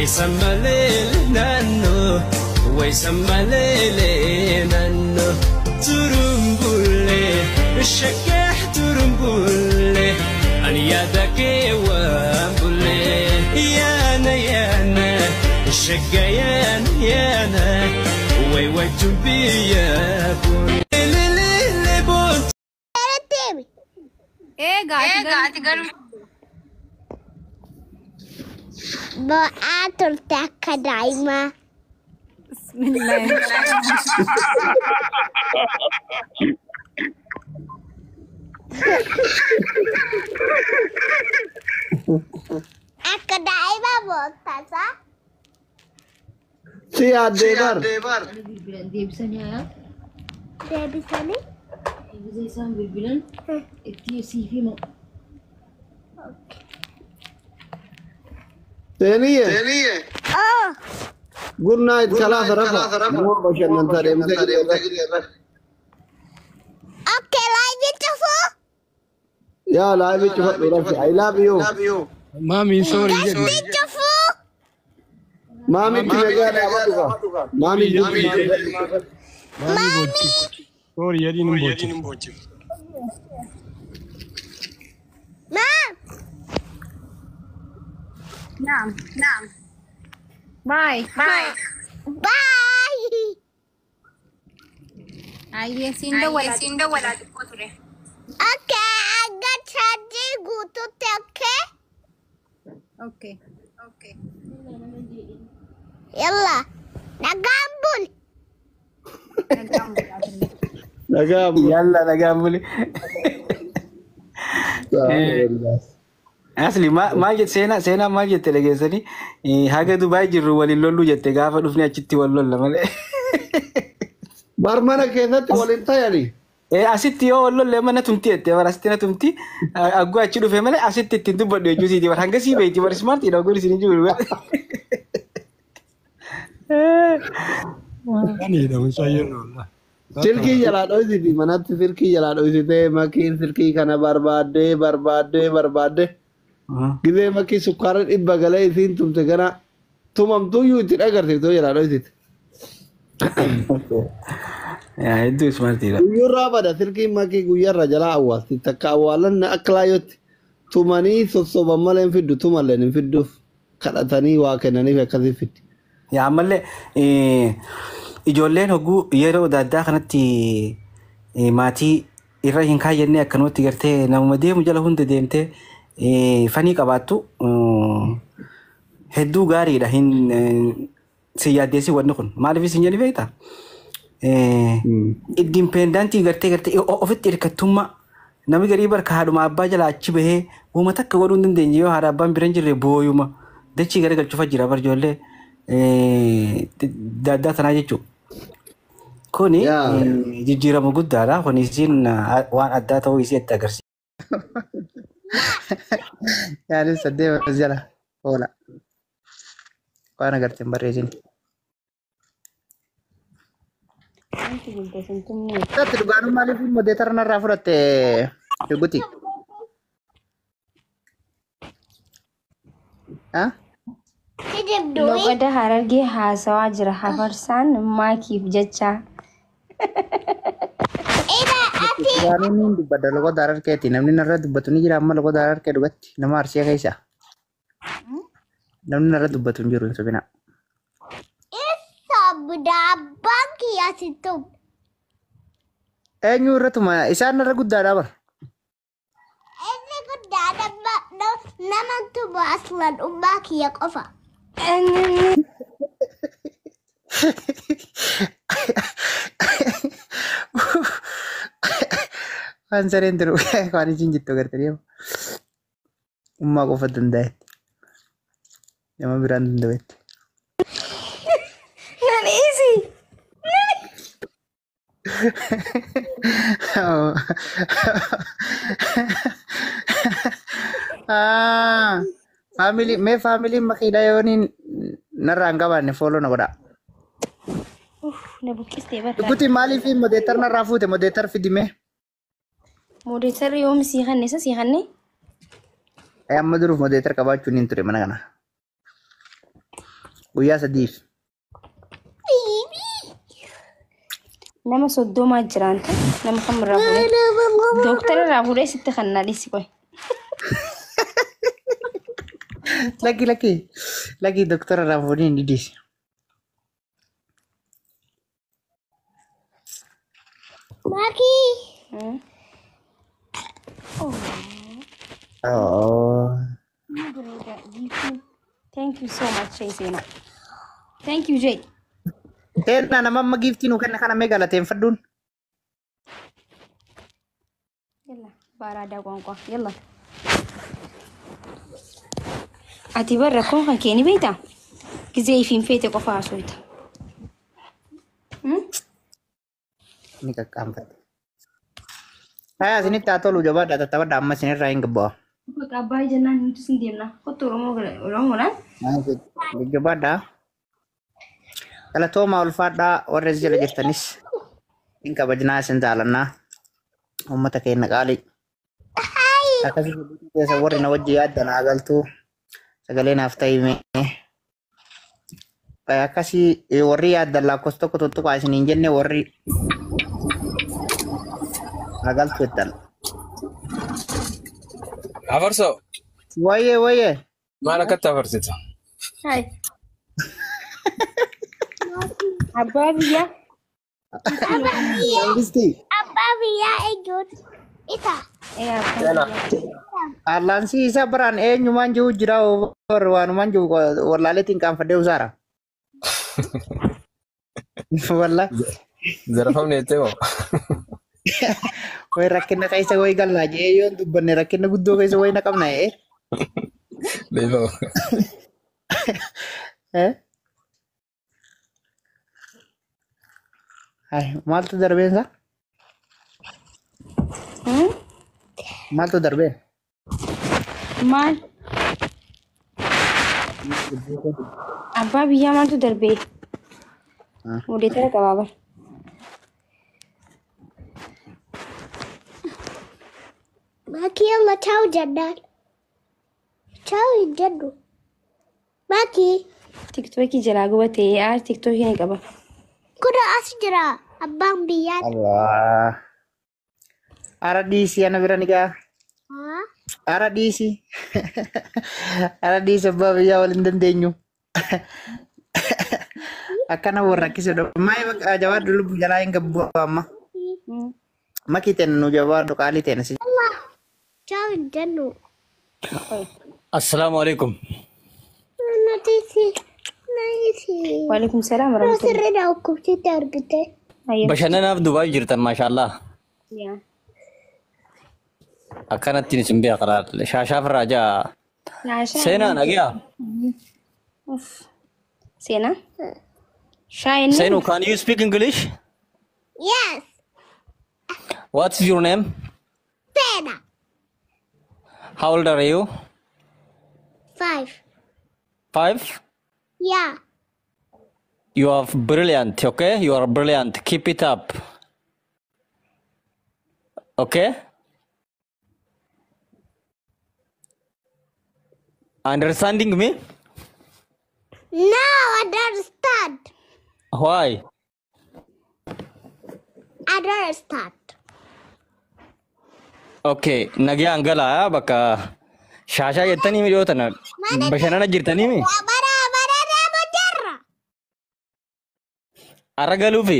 ويسمى ليل نانو ويسمى ليل نانو ترمبولي الشكاح ترمبولي أنا يدك وامبولي يانا الشقيان يانا وي وي تبي يا بولي ليلي بوت ايه قاعد تقول بآتر تاكا دايما بسم الله أكا دايما بوتاسا سياد ديبر dia bisa ni ya. Dia bisa nih Ibu saya sambil bilang, itu CV mau. ثانية Oh good night ثلاثة رفع مو بشر من ترى Oke lanjut coba يا لا بيشوف رفع I love you مامي سوري Ganti coba مامي تلقى مامي مامي سوري يا دين بوتي Mam نعم باي Bye هاي سيندا ولا تقطره Oke agak saja gutut ya oke اوكي Yalla Nagambul نقام يلا نقابلي أصلي ما جت سينا ما جت تلاقيني حاجة دبي جرو ولي لولو جت قافة دفني أشتي والله ماله برمنا كذا تقول أنت يعني أسيتي والله لما نتمتي تبارستنا تمتي أقوى أشيله في ماله أسيتي تندو بدو جوزي تبار هنگا سي بيتي بار سمارت إذا أقول سيني جول أنا إذا مسير والله سلكي جلاد أوزيتي منات سلكي جلاد أوزيتي ماكين سلكي كنا بربادة كذا ماكي سكر إبا قلأي ثين تم تكنا ثم أمتو يوتي أجر تيتو جلاد أوزيتي يا هدو سمارت إذا يورا بدا سلكي ماكي غير رجلا أول تتكا أولا أكلايوت ثماني صوب مالين فيدو ثم لين فيدو كلا واكنني في كذي فيد يا عمله ijoolleen hogguu yeroo adda kanatti maatii irra hin kaayyannee akkanumatti gartee namuma deemu jala hunda deemtee fanii qabaattu hedduu gaariidha hin si yaaddeessi wanni kun maaliif isin jedhi beektaa indimpendantii gartee ofitti hirkattummaa namni garii barka haadhuma abbaa jala achi bahee uuma takka godhuu hin dandeenye yoo haadha abbaan bira hin jirre booyuma dachii gara galchuufa jira barjoollee daaddaa tanaa jechuudha. Kuni jijjiirama guddaadha. Kuni isin waan addaa ta'uu isii itti agarsiisa. Yaani saddeet jala oola. Waan agartee hin barreessin. Tati dhugaanuu maaliif modeetara narraa fudhatte Duguti? Loqoda Harargee haasawaa jira hafarsaan maakiif jecha. Dhugaanuu niin dubbadda loqoda Harargeeti. Namni narra dubbatu ni jira amma loqoda Harargee dhugatti nama Arsii keessa. Namni narra dubbatu hin jiru hin sobina. Sabda bangki ya situ Eenyu irratuma isaan narra guddaadha bar. Ini guddaa nama tuba aslan ummaki ya qofa Waan sareen jiru waan isin jettu agartanii ummaa qofa danda'etti. Nama biraan danda'etti. Nan easy. Family makida yonin naranga banne follow na goda. Na bukkis ta'e barra. Duguti maaliif modeetar narraa fuute modeetar fidime? Modeetarri yoom sii hanne isa sii hanne? Amma duruuf modeetar qabaachuun hin ture mana kana. Guyyaa sadiif. Nama soddoma jiraanta. Nama kam irraa fuudhee? Dooktara irraa fuudhee sitti kan naadhiisi qoy. Lagi doktora irraa fuudhee hin dhidhiisi. Maki. Oh. Thank you so much, Sena. Thank you, Jay. Tena nama magifti nu kana megalateen fadduun. Yalla, barada gongo. Yalla. Ati barra kun kan keeni beektaa? Gizee ifiin feete qofa haasofta. Ni kakkaanfate. Haya sinitti haa tolu jabaadha tattaabadha amma sinirraa hin gabbaa. Abbaa jennaan nuti sin deemna. Kottu Oromoodhaan. Jabaadha. Galatooma ulfaadhaa warra jala jirtanis hin kabajnaa isin jaalannaa. Uummata keenya qaalii. Akkasii keessa warri na wajji yaaddanaa galtuu sagalee naaf ta'ime. Akkasii warri yaaddan lakkoofsa tokko tuttuqaa isin hin jenne warri agaltu ittan. Afarso. Waye. Maal akkatti afarsita? Hai. Abbaa biyyaa. Abbaa biyyaa eenyuun? Isa. Allaansi isa biraan eenyumaan jiru jira waanumaan jiru wallaaleetiin qaanfadhee usaara. Walla. Zarafamne jettee moo? Wayi rakkina keessa wayi gallaa jee yoon dubbanne rakkina guddoo keessa wayi na qabna Leefoo. Maaltu darbeensa? Maaltu darbeen? Maal? Abbaa biyyaa maaltu darbee? Mudeetara qabaa bar. Maki amma ciao jennaan. Ciao hin jennu. Maki. Tiktokii jalaa gubatee tiktokii ni qaba. Kuna as jira abbaan biyyaa. Allah. Ara diisi ana bira ni gaa. Ara diisi. Ara diisi abbaa biyyaa waliin dandeenyu. Akkana warra akkisudha. Maayii jawaadhu lubbu jalaa hin gabbu amma. Maki ten nu jawaadhu qaalii ten si. Ciao hin jennu. Assalamualaikum. Natiisi. Waalaikumsalam warahmatullahi. Sirriidha hukkubsiitti argite. Bashannanaaf Dubaay jirtan maashaallah. Yaa. Akkanatti isin beekaa karaa shaashaaf raajaa. Seenaa nagaa. Seenaa? Shine. Seenu, can you speak English? Yes. What's your name? Pena. How old are you? 5. 5? Yeah. You are brilliant, okay? You are brilliant. Keep it up. Okay? Understanding me? No, I don't understand. Why? I don't understand. Okay, nagaa angala bakka shaashaa jettanii mi dhiyootan bashannana jirtanii mi? Bara jarra. Arra galuufi?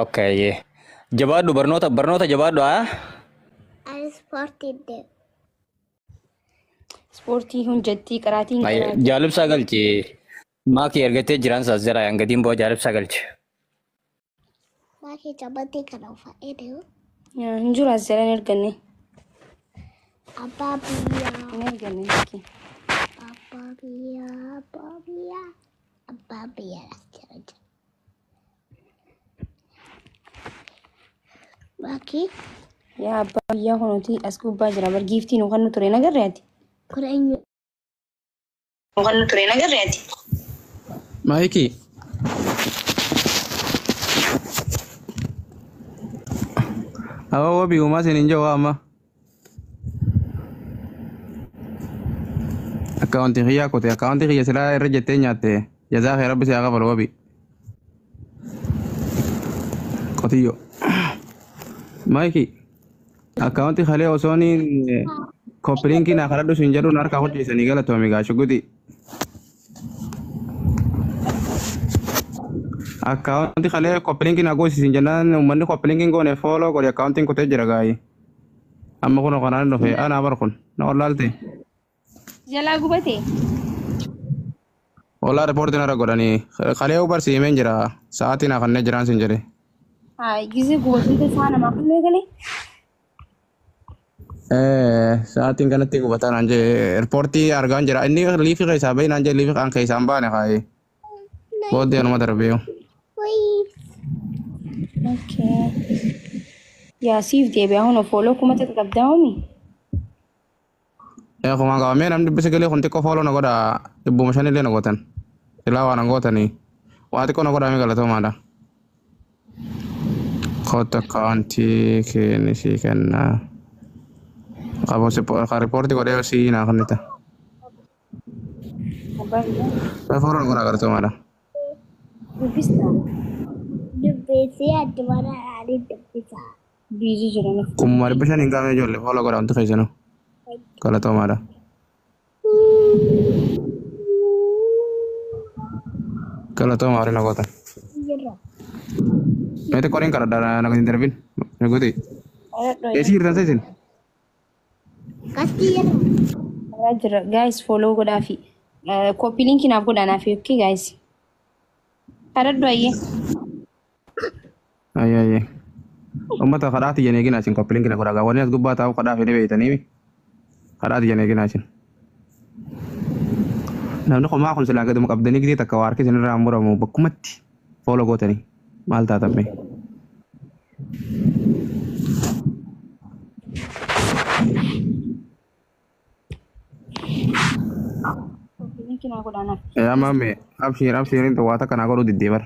Okay, jabaadhu barnoota jabaadhu haa? Ani ispoortii deemu. Ispoortii hojjettii qaraatiin jaalibsaa galchi maakii ergatee jiran saas jira yangatiin boo jaalibsaa galchi. Maakii jabaatee kana uffa'ee deemu. hin jiru as jala hin erganne. Abbaa biyyaa. Hin erganne maakii. Abbaa biyyaa. Abbaa biyyaa as jala jira. Maakii. Yaa abbaa biyyaa kunuuti as gubbaa jira bar giiftiin kan nu ture nagarreeti. Kun eenyu? Kan nu ture nagarreeti. Maayikii. Awwa wabii uumaa isin hin jiru amma. أكاونتي خيا كوتي أكاونتي خيا سلا رجعتين ياتي جزاك يا رب سيغفر وبي كوتيو مايكي أكاونتي خليه وسوني كوبلينكي ناخرادو سنجرو ناركا خوتي سنيغالا توميغا شغودي أكاونتي خليه كوبلينكي ناغو سنجنان ومن كوبلينكي غوني فولو غوري أكاونتي كوتي جرغاي أما كنا قنان نفي أنا بركون نقولالتي جلا قبتي والله ريبورت نرى قراني خليه وبر سيمين جرا ساعتنا خلنا جران سنجري هاي جزء قبتي تسانا ما كل قلي sa'ating kanatti kubatan anje reporti argan jira ini livi kay sabay nanje livi ang kay samba ne kay bode ano madarbiyo okay ya sif dia be hono follow kuma ta qabdawmi ko manga men am dibbe segale konti ko follow nagoda ibbu mashani le nagotan ilawa nagotani wati ko nagoda mi gala to manda kota kanti ke ni sikanna Kamu report ko deo si na kanita. Ba foron ko na karto mara. Bista. Dubisi adwara ali dubisa. Busy jira na. Kumari ba siya ninga medyo le follow ko ra unto kayo no. Kala to mara. Kala to mara na kota. Mete ko rin kara dara na interview. Naguti. Esi irtan sa sin. Kasir. Rajra guys follow go dafi. Copy link na go dana fi okay guys. Parad do aye. Ay. Ummata qadaati jene gina sin copy link na go daga wani as gubba ta qadafi ne beetani mi. Qadaati jene gina sin. Namni ko ma kun sila gadu makabdani gidi takawar ke sin ramura mo bakumatti. Follow go tani. Mal ta tamme. Ya mami, abshir into wata kana goro diddi bar.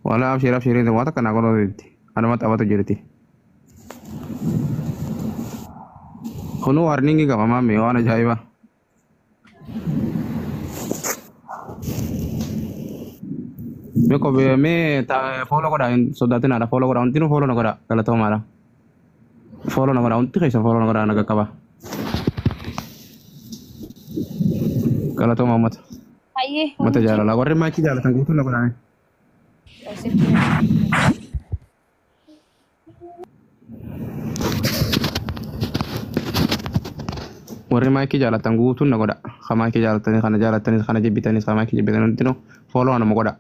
Wala abshir into wata kana goro diddi. Ana mata awatu jirti. Kono warning ga mami wana jaiba. Me ko be me ta follow ko da so datin ada follow ko da untino follow na ko da kala to mara. Follow na ko da unti kaisa follow na ko da naga kaba. Kala to mamat. Aye. Mata jala la warre ma ki jala tan gutu na ko da. Warre ma ki jala tan gutu na ko da. Khama ki jala tan khana jibitani khama ki jibitani untino follow na mo ko da.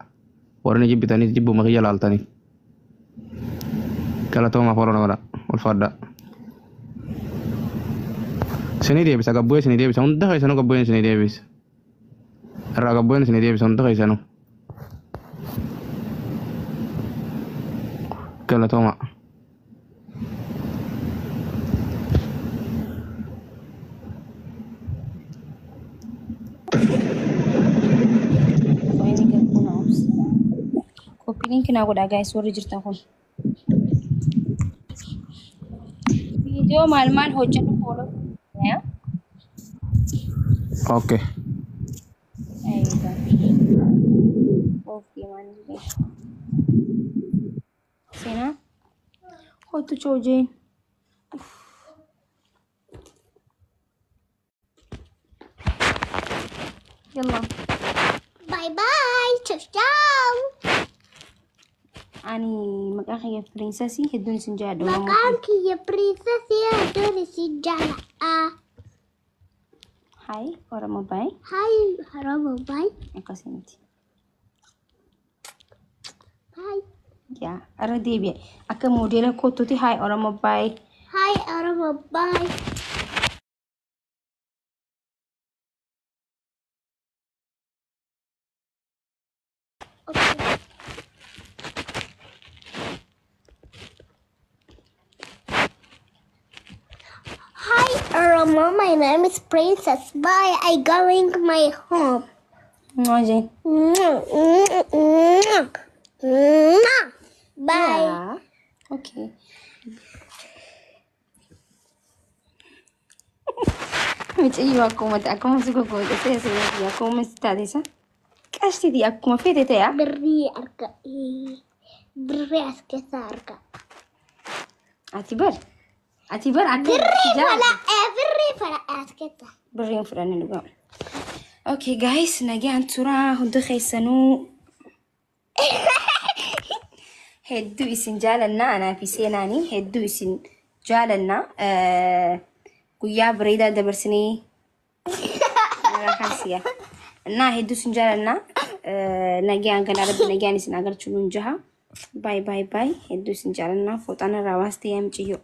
Warre ni jibitani jibbu ma ki jala altani. Kala to ma follow na ko da. Ul fadda. Sini dia bisa gabuin sini dia bisa unta kaisa no gabuin sini dia bisa. Raga gabuin sini dia bisa unta kaisa no. Kala toma. Copy link na go da guys sorry jirta kun. Video malmal hojjan follow ya. Okay. Okay manje. Sina? Ho tu choje. Yalla. Bye bye. Ciao ciao. Ani makakaya princess hedun sinjado. Makaki ya princess ya doni si jala. Hai, orang mobile. Hai, orang mobile. Aku sini. Hai. Ya, ada dia. Aku model aku tu hai orang mobile. Hai, orang mobile. Okay. Mama, my name is Princess. Bye. I going my home. Jane. Bye. Yeah. Okay. متعي أكو مسكو كوي سياسي أكو مستادسة كاشتي دي أكو ما في تيا بري أركا بري أسكت أركا اعتبر بري فلا أسكت برين فراني نقول اوكي جايز نجي ترى هدو خيسنو هدو اسن جالنا انا في سيناني هدو اسن جالنا قيا بريدة دبرسني راح نسيا نا هدو اسن جالنا نجي انقل عرب نجي نسن اقل تشلون جها باي باي باي هدو اسن جالنا فوتانا رواستي يمجيو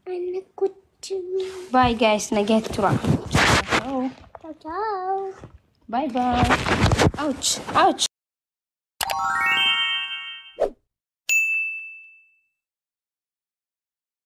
أنا كنت باي جايز نجيت ترى ciao باي باي اوتش